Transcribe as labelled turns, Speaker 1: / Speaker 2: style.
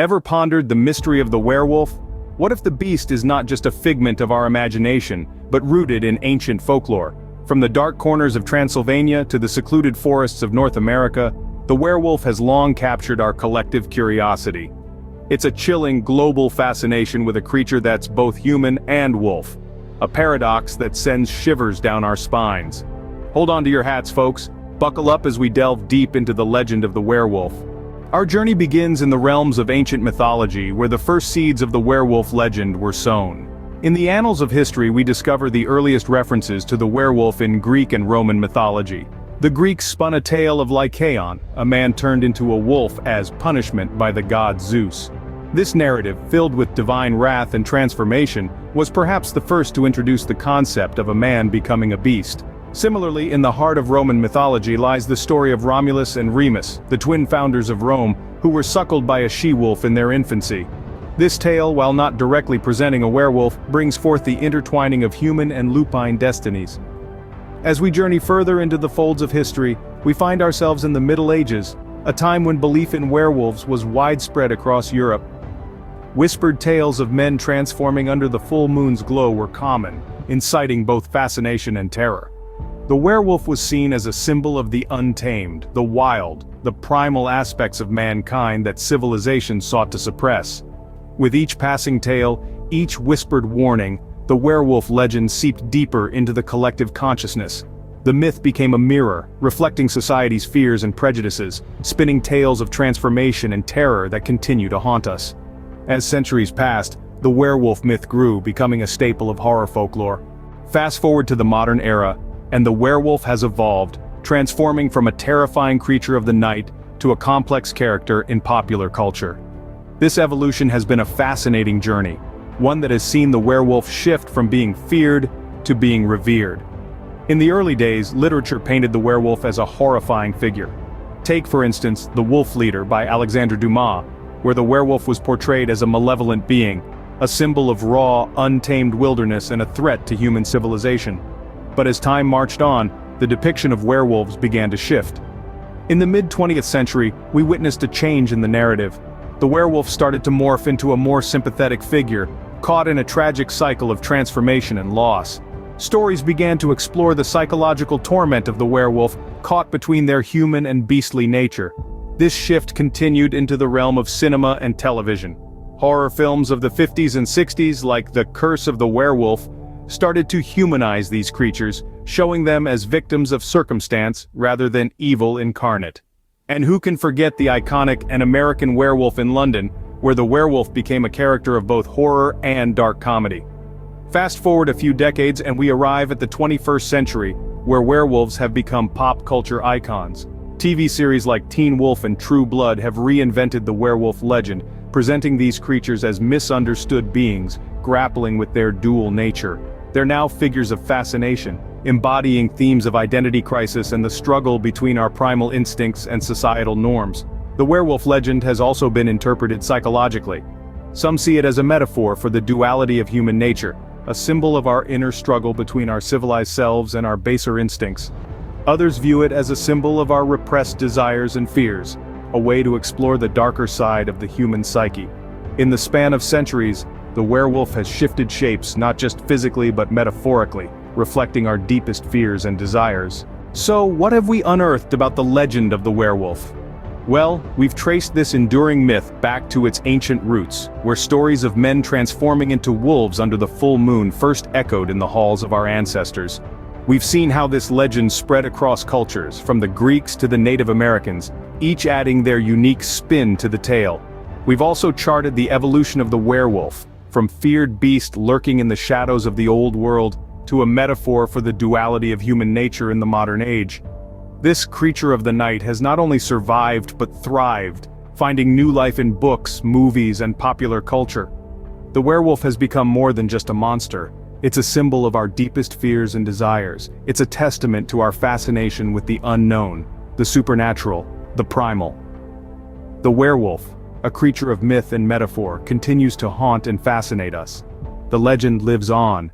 Speaker 1: Ever pondered the mystery of the werewolf? What if the beast is not just a figment of our imagination, but rooted in ancient folklore? From the dark corners of Transylvania to the secluded forests of North America, the werewolf has long captured our collective curiosity. It's a chilling global fascination with a creature that's both human and wolf. A paradox that sends shivers down our spines. Hold on to your hats, folks. Buckle up as we delve deep into the legend of the werewolf. Our journey begins in the realms of ancient mythology, where the first seeds of the werewolf legend were sown. In the annals of history we discover the earliest references to the werewolf in Greek and Roman mythology. The Greeks spun a tale of Lycaon, a man turned into a wolf as punishment by the god Zeus. This narrative, filled with divine wrath and transformation, was perhaps the first to introduce the concept of a man becoming a beast. Similarly, in the heart of Roman mythology lies the story of Romulus and Remus, the twin founders of Rome, who were suckled by a she-wolf in their infancy. This tale, while not directly presenting a werewolf, brings forth the intertwining of human and lupine destinies. As we journey further into the folds of history, we find ourselves in the Middle Ages, a time when belief in werewolves was widespread across Europe. Whispered tales of men transforming under the full moon's glow were common, inciting both fascination and terror. The werewolf was seen as a symbol of the untamed, the wild, the primal aspects of mankind that civilization sought to suppress. With each passing tale, each whispered warning, the werewolf legend seeped deeper into the collective consciousness. The myth became a mirror, reflecting society's fears and prejudices, spinning tales of transformation and terror that continue to haunt us. As centuries passed, the werewolf myth grew, becoming a staple of horror folklore. Fast forward to the modern era, and the werewolf has evolved, transforming from a terrifying creature of the night to a complex character in popular culture. This evolution has been a fascinating journey, one that has seen the werewolf shift from being feared to being revered. In the early days, literature painted the werewolf as a horrifying figure. Take, for instance, The Wolf Leader by Alexandre Dumas, where the werewolf was portrayed as a malevolent being, a symbol of raw, untamed wilderness and a threat to human civilization. But as time marched on, the depiction of werewolves began to shift. In the mid-20th century, we witnessed a change in the narrative. The werewolf started to morph into a more sympathetic figure, caught in a tragic cycle of transformation and loss. Stories began to explore the psychological torment of the werewolf, caught between their human and beastly nature. This shift continued into the realm of cinema and television. Horror films of the 50s and 60s, like The Curse of the Werewolf, started to humanize these creatures, showing them as victims of circumstance rather than evil incarnate. And who can forget the iconic An American Werewolf in London, where the werewolf became a character of both horror and dark comedy. Fast forward a few decades and we arrive at the 21st century, where werewolves have become pop culture icons. TV series like Teen Wolf and True Blood have reinvented the werewolf legend, presenting these creatures as misunderstood beings, grappling with their dual nature. They're now figures of fascination, embodying themes of identity crisis and the struggle between our primal instincts and societal norms. The werewolf legend has also been interpreted psychologically. Some see it as a metaphor for the duality of human nature, a symbol of our inner struggle between our civilized selves and our baser instincts. Others view it as a symbol of our repressed desires and fears, a way to explore the darker side of the human psyche. In the span of centuries, the werewolf has shifted shapes not just physically but metaphorically, reflecting our deepest fears and desires. So, what have we unearthed about the legend of the werewolf? Well, we've traced this enduring myth back to its ancient roots, where stories of men transforming into wolves under the full moon first echoed in the halls of our ancestors. We've seen how this legend spread across cultures, from the Greeks to the Native Americans, each adding their unique spin to the tale. We've also charted the evolution of the werewolf, from feared beast lurking in the shadows of the old world, to a metaphor for the duality of human nature in the modern age. This creature of the night has not only survived but thrived, finding new life in books, movies, and popular culture. The werewolf has become more than just a monster. It's a symbol of our deepest fears and desires. It's a testament to our fascination with the unknown, the supernatural, the primal. The werewolf, a creature of myth and metaphor, continues to haunt and fascinate us. The legend lives on,